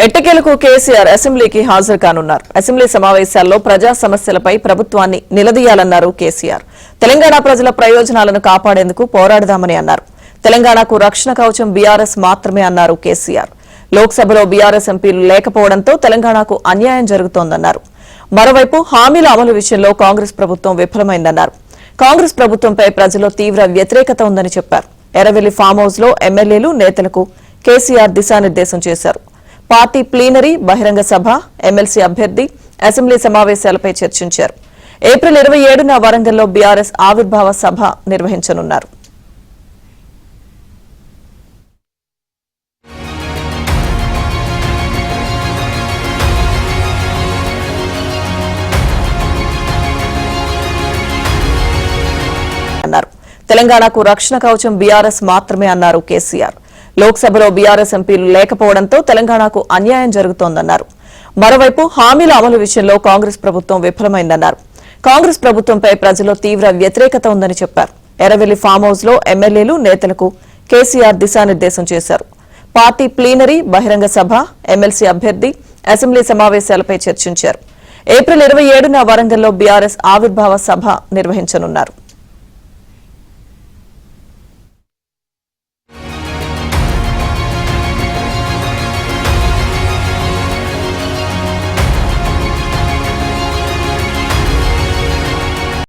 ఎట్టకేలకు కేసీఆర్ అసెంబ్లీకి హాజరు కానున్నారు. అసెంబ్లీ సమావేశాల్లో ప్రజా సమస్యలపై ప్రభుత్వాన్ని నిలదీయాలన్నారు కేసీఆర్. తెలంగాణ ప్రజల ప్రయోజనాలను కాపాడేందుకు పోరాడదామని అన్నారు. తెలంగాణకు రక్షణ కవచం బీఆర్ఎస్ మాత్రమే అన్నారు కేసీఆర్. లోక్సభలో బీఆర్ఎస్ ఎంపీలు లేకపోవడంతో తెలంగాణకు అన్యాయం జరుగుతోందన్నారు. మరోవైపు హామీల అమలు విషయంలో కాంగ్రెస్ ప్రభుత్వం విఫలమైందన్నారు. కాంగ్రెస్ ప్రభుత్వంపై ప్రజల్లో తీవ్ర వ్యతిరేకత ఉందని చెప్పారు. ఎర్రవెల్లి ఫామ్ హౌస్ లో ఎమ్మెల్యేలు నేతలకు కేసీఆర్ దిశానిర్దేశం చేశారు. పార్టీ ప్లీనరీ, బహిరంగ సభ, ఎమ్మెల్సీ అభ్యర్థి, అసెంబ్లీ సమావేశాలపై చర్చించారు. ఏప్రిల్ 27న వరంగల్లో బీఆర్ఎస్ ఆవిర్భావ సభ నిర్వహించనున్నారు. తెలంగాణకు రక్షణ కవచం బీఆర్ఎస్ మాత్రమే అన్నారు కేసీఆర్. లోక్సభలో బీఆర్ఎస్ ఎంపీలు లేకపోవడంతో తెలంగాణకు అన్యాయం జరుగుతోందన్నారు. మరోవైపు హామీల అమలు విషయంలో కాంగ్రెస్ ప్రభుత్వం విఫలమైందన్నారు. కాంగ్రెస్ ప్రభుత్వంపై ప్రజల్లో తీవ్ర వ్యతిరేకత ఉందని చెప్పారు. ఎర్రవెల్లి ఫామ్ హౌస్ లో ఎమ్మెల్యేలు నేతలకు కేసీఆర్ దిశానిర్దేశం చేశారు. పార్టీ ప్లీనరీ, బహిరంగ సభ, ఎమ్మెల్సీ అభ్యర్థి, అసెంబ్లీ సమావేశాలపై చర్చించారు. ఏప్రిల్ 27న వరంగల్లో బీఆర్ఎస్ ఆవిర్భావ సభ నిర్వహించనున్నారు.